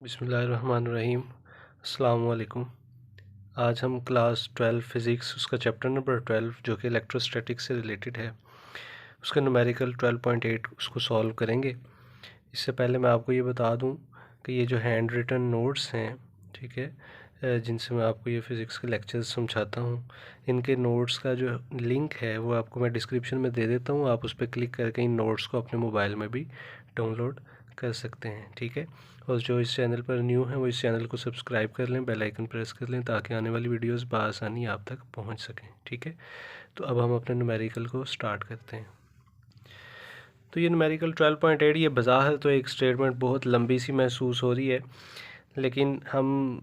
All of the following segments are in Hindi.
बिस्मिल्लाहिर्रहमानिर्रहीम। अस्सलाम वालेकुम। आज हम क्लास 12 फ़िज़िक्स उसका चैप्टर नंबर 12 जो कि इलेक्ट्रोस्टैटिक्स से रिलेटेड है उसका न्यूमेरिकल 12.8 उसको सॉल्व करेंगे। इससे पहले मैं आपको ये बता दूं कि ये जो हैंड रिटन नोट्स हैं, ठीक है, जिनसे मैं आपको ये फ़िज़िक्स के लेक्चर्स समझाता हूँ, इनके नोट्स का जो लिंक है वो आपको मैं डिस्क्रिप्शन में दे देता हूँ। आप उस पर क्लिक करके इन नोट्स को अपने मोबाइल में भी डाउनलोड कर सकते हैं, ठीक है। और जो इस चैनल पर न्यू है वो इस चैनल को सब्सक्राइब कर लें, बेल आइकन प्रेस कर लें ताकि आने वाली वीडियोस बआसानी आप तक पहुंच सकें, ठीक है। तो अब हम अपने न्यूमेरिकल को स्टार्ट करते हैं। तो ये न्यूमेरिकल 12.8 ये बज़ाहिर तो एक स्टेटमेंट बहुत लंबी सी महसूस हो रही है, लेकिन हम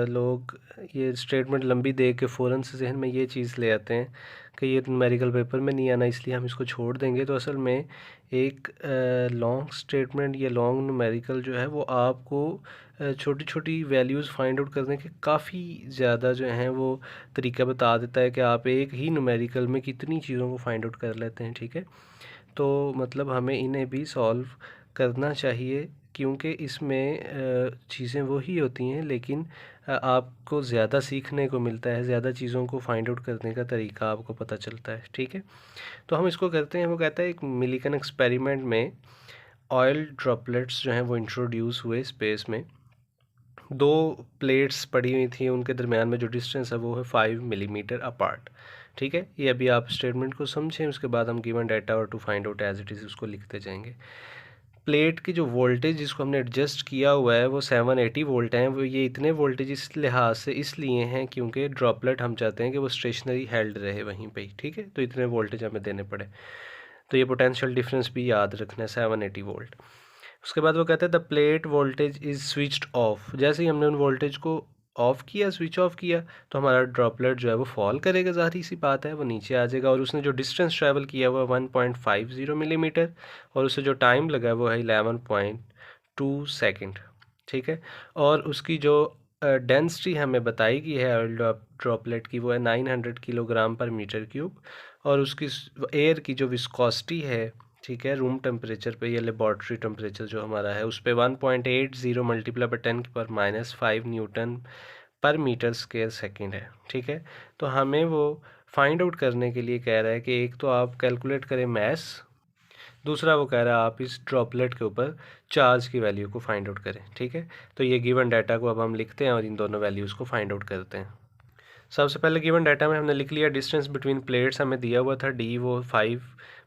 लोग ये स्टेटमेंट लंबी देख के फ़ौरन से जहन में ये चीज़ ले आते हैं कि ये न्यूमेरिकल पेपर में नहीं आना, इसलिए हम इसको छोड़ देंगे। तो असल में एक लॉन्ग स्टेटमेंट या लॉन्ग न्यूमेरिकल जो है वो आपको छोटी छोटी वैल्यूज़ फाइंड आउट करने के काफ़ी ज़्यादा जो हैं वो तरीका बता देता है कि आप एक ही न्यूमेरिकल में कितनी चीज़ों को फाइंड आउट कर लेते हैं, ठीक है। तो मतलब हमें इन्हें भी सॉल्व करना चाहिए, क्योंकि इसमें चीज़ें वही होती हैं, लेकिन आपको ज़्यादा सीखने को मिलता है, ज़्यादा चीज़ों को फाइंड आउट करने का तरीका आपको पता चलता है, ठीक है। तो हम इसको करते हैं। वो कहता है एक मिलिकन एक्सपेरिमेंट में ऑयल ड्रॉपलेट्स जो हैं वो इंट्रोड्यूस हुए स्पेस में। दो प्लेट्स पड़ी हुई थी, उनके दरमियान में जो डिस्टेंस है वो है 5 मिलीमीटर अपार्ट, ठीक है। ये अभी आप स्टेटमेंट को समझें, उसके बाद हम गिवन डाटा और to find out as it is उसको लिखते जाएंगे। प्लेट की जो वोल्टेज जिसको हमने एडजस्ट किया हुआ है वो 780 वोल्ट हैं। वो ये इतने वोल्टेज इस लिहाज से इसलिए हैं क्योंकि ड्रॉपलेट हम चाहते हैं कि वो स्टेशनरी हेल्ड रहे वहीं पे ही, ठीक है। तो इतने वोल्टेज हमें देने पड़े। तो ये पोटेंशियल डिफरेंस भी याद रखना है, 780 वोल्ट। उसके बाद वो कहते हैं the plate voltage is switched off. जैसे ही हमने उन वोल्टेज को ऑफ़ किया, स्विच ऑफ किया, तो हमारा ड्रॉपलेट जो है वो फॉल करेगा, ज़ाहिर सी बात है, वो नीचे आ जाएगा। और उसने जो डिस्टेंस ट्रैवल किया हुआ 1.50 मिलीमीटर, और उसे जो टाइम लगा वो है 11.2 सेकेंड, ठीक है। और उसकी जो डेंसिटी हमें बताई गई है ऑयल ड्रॉपलेट की वो है 900 किलोग्राम पर मीटर क्यूब। और उसकी एयर की जो विस्कोसिटी है, ठीक है, रूम टेम्परेचर पे या लेबॉर्ट्री टेम्परेचर जो हमारा है उस पर 1.80 मल्टीप्लाई बाई 10⁻⁵ न्यूटन पर मीटर स्क्वायर सेकेंड है, ठीक है। तो हमें वो फाइंड आउट करने के लिए कह रहा है कि एक तो आप कैलकुलेट करें मैस, दूसरा वो कह रहा है आप इस ड्रॉपलेट के ऊपर चार्ज की वैल्यू को फाइंड आउट करें, ठीक है। तो ये गिवन डाटा को अब हम लिखते हैं और इन दोनों वैल्यूज़ को फाइंड आउट करते हैं। सबसे पहले गिवन डाटा में हमने लिख लिया डिस्टेंस बिटवीन प्लेट्स हमें दिया हुआ था डी, वो 5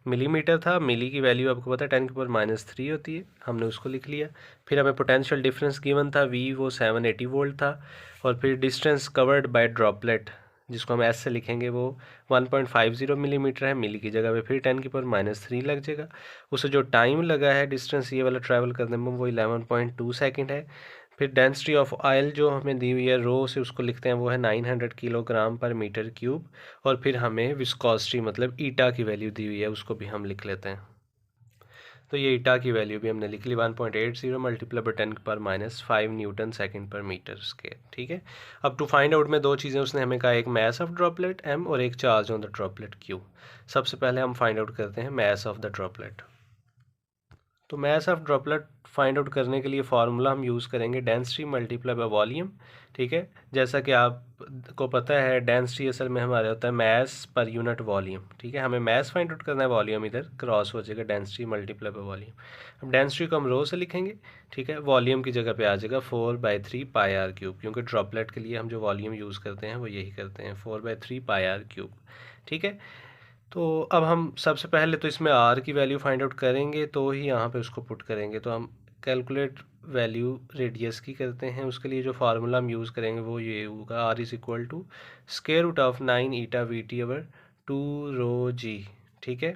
मिलीमीटर था। मिली की वैल्यू आपको पता है 10⁻³ होती है, हमने उसको लिख लिया। फिर हमें पोटेंशियल डिफरेंस गिवन था वी, वो 780 वोल्ट था। और फिर डिस्टेंस कवर्ड बाय ड्रॉपलेट जिसको हम एस से लिखेंगे वो 1.50 मिलीमीटर है, मिली की जगह पे फिर 10⁻³ लग जाएगा। उसे जो टाइम लगा है डिस्टेंस ये वाला ट्रैवल करने में वो 11.2 सेकेंड है। फिर डेंसिटी ऑफ ऑयल जो हमें दी हुई है रो से उसको लिखते हैं वो है 900 किलोग्राम पर मीटर क्यूब। और फिर हमें विस्कोसिटी मतलब ईटा की वैल्यू दी हुई है उसको भी हम लिख लेते हैं। तो ये ईटा की वैल्यू भी हमने लिख ली 1.80 मल्टीप्लाई बाई 10⁻⁵ न्यूटन सेकेंड पर मीटर स्क्वायर, ठीक है। अब टू फाइंड आउट में दो चीज़ें उसने हमें कहा, एक मैस ऑफ ड्रॉपलेट एम और एक charge on the droplet Q. सबसे पहले हम फाइंड आउट करते हैं मैस ऑफ द ड्रॉपलेट। तो mass of droplet find out करने के लिए फार्मूला हम यूज़ करेंगे डेंसिटी मल्टीप्लाई बाय वॉल्यूम, ठीक है। जैसा कि आपको पता है डेंसिटी असल में हमारे होता है मैस पर यूनिट वॉल्यूम, ठीक है। हमें मैस फाइंड आउट करना है, वॉल्यूम इधर क्रॉस हो जाएगा डेंसिटी मल्टीप्लाई बाय वॉल्यूम। अब डेंसिटी को हम रो से लिखेंगे, ठीक है। वॉल्यूम की जगह पे आ जाएगा 4/3 पाई आर क्यूब, क्योंकि ड्रॉपलेट के लिए हम जो वॉल्यूम यूज़ करते हैं वो यही करते हैं, 4/3 पाई आर क्यूब, ठीक है। तो अब हम सबसे पहले तो इसमें आर की वैल्यू फाइंड आउट करेंगे, तो ही यहाँ पे उसको पुट करेंगे। तो हम कैलकुलेट वैल्यू रेडियस की करते हैं, उसके लिए जो फार्मूला हम यूज़ करेंगे वो ये होगा R is equal to square root of 9 eta V T over 2 rho g, ठीक है।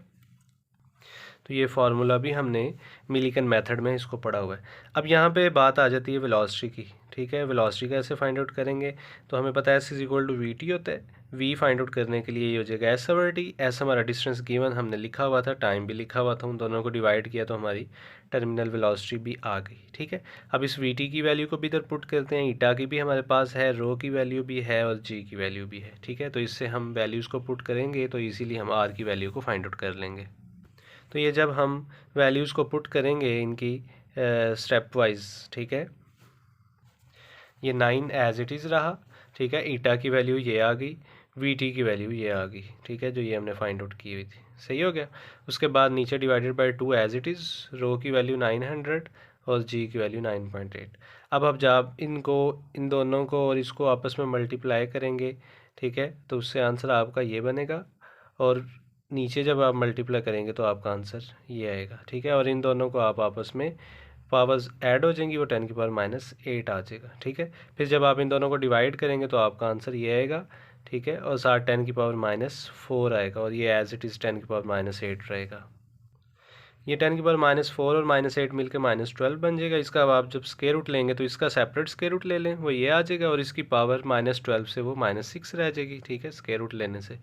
तो ये फार्मूला भी हमने मिलिकन मेथड में इसको पढ़ा हुआ है। अब यहाँ पे बात आ जाती है वेलोसिटी की, ठीक है। वेलोसिटी कैसे फाइंड आउट करेंगे, तो हमें पता है S is equal to V T होता है। वी फाइंड आउट करने के लिए ये हो जाएगा एस ओवर टी। एस हमारा डिस्टेंस गिवन हमने लिखा हुआ था, टाइम भी लिखा हुआ था, उन दोनों को डिवाइड किया तो हमारी टर्मिनल वेलोसिटी भी आ गई, ठीक है। अब इस वी टी की वैल्यू को भी इधर पुट करते हैं, ईटा की भी हमारे पास है, रो की वैल्यू भी है और जी की वैल्यू भी है, ठीक है। तो इससे हम वैल्यूज़ को पुट करेंगे तो इजीली हम आर की वैल्यू को फाइंड आउट कर लेंगे। तो ये जब हम वैल्यूज़ को पुट करेंगे इनकी स्टेप वाइज, ठीक है, ये 9 एज इट इज़ रहा, ठीक है। ईटा की वैल्यू ये आ गई, वी टी की वैल्यू ये आ गई, ठीक है, जो ये हमने फाइंड आउट की हुई थी। सही हो गया। उसके बाद नीचे divided by 2 as it is, row की वैल्यू 900 और जी की वैल्यू 9.8। अब जब इनको, इन दोनों को और इसको आपस में मल्टीप्लाई करेंगे, ठीक है, तो उससे आंसर आपका ये बनेगा, और नीचे जब आप मल्टीप्लाई करेंगे तो आपका आंसर ये आएगा, ठीक है। और इन दोनों को आप आपस में पावर्स ऐड हो जाएंगी, वो 10 की पावर -8 आ जाएगा, ठीक है। फिर जब आप इन दोनों को डिवाइड करेंगे तो आपका आंसर ये आएगा, ठीक है, और साथ 10 की पावर -4 आएगा, और ये एज इट इज़ 10 की पावर -8 रहेगा। ये 10 की पावर -4 और -8 मिलकर -12 बन जाएगा। इसका अब आप जब स्क्वायर रूट लेंगे तो इसका सेपरेट स्क्वायर रूट ले लें, वो ये आ जाएगा, और इसकी पावर -12 से वो -6 रह जाएगी, ठीक है, स्क्वायर रूट लेने से।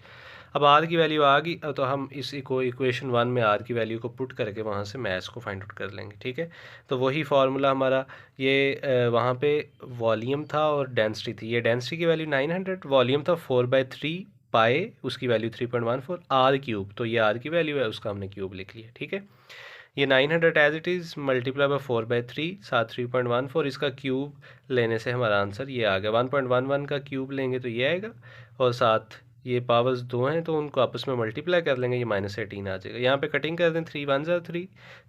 अब आर की वैल्यू आ गई, तो हम इस इक्वेशन 1 में आर की वैल्यू को पुट करके वहाँ से मैथ्स को फाइंड आउट कर लेंगे, ठीक है। तो वही फार्मूला हमारा ये वहाँ पे वॉल्यूम था और डेंसिटी थी। ये डेंसिटी की वैल्यू 900, वॉल्यूम था 4/3 पाए, उसकी वैल्यू 3.14 आर क्यूब, तो ये आर की वैल्यू है, उसका हमने क्यूब लिख लिया, ठीक है। ये 900 as it is multiply by 4/3 साथ 3.14, इसका क्यूब लेने से हमारा आंसर ये आ गया। 1.11 का क्यूब लेंगे तो ये आएगा, और साथ ये पावर्स दो हैं तो उनको आपस में मल्टीप्लाई कर लेंगे, ये -18 आ जाएगा। यहाँ पे कटिंग कर दें, 3 1 ज़ा 3,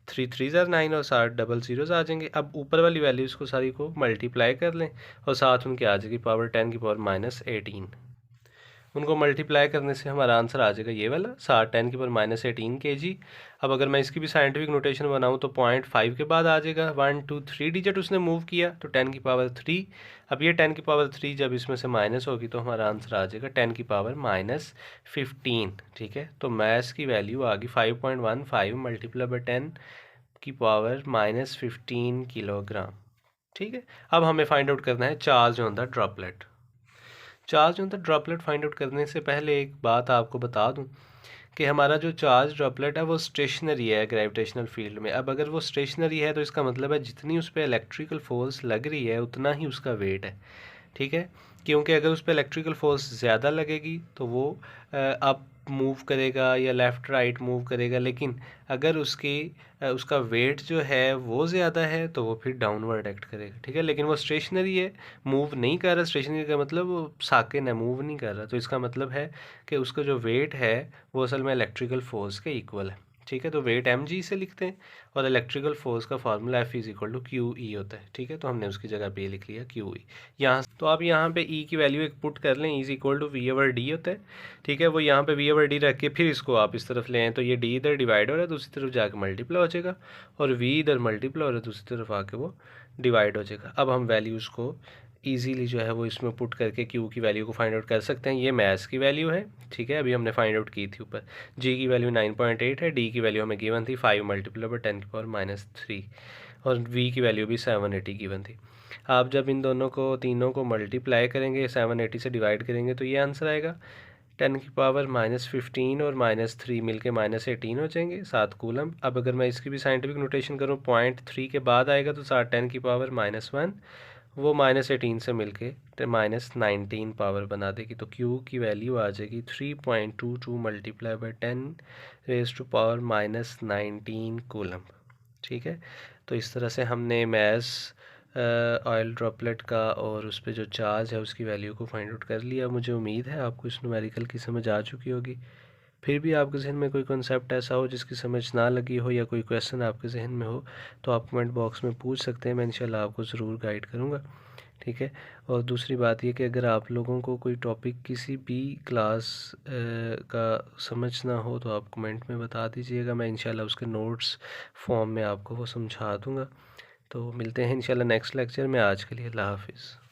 3 3 ज़ा 9, और साथ डबल ज़ीरोज़ आ जाएंगे। अब ऊपर वाली वैल्यूज़ को सारी को मल्टीप्लाई कर लें, और साथ उनके आ जाएगी पावर 10 की पावर -18। उनको मल्टीप्लाई करने से हमारा आंसर आ जाएगा ये वाला, 10 की पावर -18 kg। अब अगर मैं इसकी भी साइंटिफिक नोटेशन बनाऊँ तो 0.5 के बाद आ जाएगा, 1 2 3 डिजिट उसने मूव किया तो 10 की पावर 3। अब ये 10 की पावर 3 जब इसमें से माइनस होगी तो हमारा आंसर आ जाएगा 10 की पावर -15, ठीक है। तो मैथ्स की वैल्यू आ गई 5.15 मल्टीप्लाई बाई 10 की पावर -15 किलोग्राम, ठीक है। अब हमें फाइंड आउट करना है charge on the droplet. Charge on the droplet find out करने से पहले एक बात आपको बता दूं कि हमारा जो चार्ज ड्रॉपलेट है वो स्टेशनरी है ग्रेविटेशनल फील्ड में। अब अगर वो स्टेशनरी है तो इसका मतलब है जितनी उस पर इलेक्ट्रिकल फोर्स लग रही है उतना ही उसका वेट है, ठीक है। क्योंकि अगर उस पर इलेक्ट्रिकल फोर्स ज़्यादा लगेगी तो वो अप मूव करेगा या लेफ़्ट राइट मूव करेगा, लेकिन अगर उसका वेट जो है वो ज़्यादा है तो वो फिर डाउनवर्ड एक्ट करेगा, ठीक है। लेकिन वो स्टेशनरी है, मूव नहीं कर रहा। स्टेशनरी का मतलब वो साकिन है, मूव नहीं कर रहा, तो इसका मतलब है कि उसका जो वेट है वो असल में इलेक्ट्रिकल फोर्स के इक्वल है, ठीक है। तो वेट mg से लिखते हैं, और इलेक्ट्रिकल फोर्स का formula F is equal to q E होता है, ठीक है। तो हमने उसकी जगह पे लिख लिया क्यू ई। यहाँ तो आप यहाँ पे ई की वैल्यू एक पुट कर लें, is equal to V over D होता है, ठीक है। वो यहाँ पे वी ओवर डी रख के फिर इसको आप इस तरफ ले आएँ तो ये डी इधर डिवाइड हो रहा है, दूसरी तरफ जाकर मल्टीप्लाई हो जाएगा, और वी इधर मल्टीप्लाई हो रहा है, दूसरी तरफ आके वो डिवाइड हो जाएगा। अब हम वैल्यूज़ को ईजीली जो है वो इसमें पुट करके क्यू की वैल्यू को फाइंड आउट कर सकते हैं। ये मैथ्स की वैल्यू है, ठीक है, अभी हमने फाइंड आउट की थी ऊपर। जी की वैल्यू 9.8 है, डी की वैल्यू हमें गिवन थी 5 मल्टीप्लाई बाय 10 की पावर -3, और वी की वैल्यू भी 780 गिवन थी। आप जब इन दोनों को तीनों को मल्टीप्लाई करेंगे, 780 से डिवाइड करेंगे तो ये आंसर आएगा 10 की पावर -15 और -3 मिलके -18 हो जाएंगे, 7 कूलम। अब अगर मैं इसकी भी साइंटिफिक नोटेशन करूँ 0.3 के बाद आएगा तो 10 की पावर -1, वो -18 से मिलके -19 पावर बना देगी। तो Q की वैल्यू आ जाएगी 3.22 multiply by 10 raise to power -19 coulomb, ठीक है। तो इस तरह से हमने मैथ्स ऑयल ड्रॉपलेट का और उस पर जो चार्ज है उसकी वैल्यू को फाइंड आउट कर लिया। मुझे उम्मीद है आपको इस न्यूमेरिकल की समझ आ चुकी होगी। फिर भी आपके जहन में कोई कॉन्सेप्ट ऐसा हो जिसकी समझ ना लगी हो, या कोई क्वेश्चन आपके जहन में हो, तो आप कमेंट बॉक्स में पूछ सकते हैं, मैं इंशाल्लाह आपको ज़रूर गाइड करूँगा, ठीक है। और दूसरी बात ये कि अगर आप लोगों को कोई टॉपिक किसी भी क्लास का समझ ना हो तो आप कमेंट में बता दीजिएगा, मैं इंशाल्लाह उसके नोट्स फॉर्म में आपको वो समझा दूँगा। तो मिलते हैं इंशाल्लाह नेक्स्ट लेक्चर में। आज के लिए अल्लाह हाफिज़।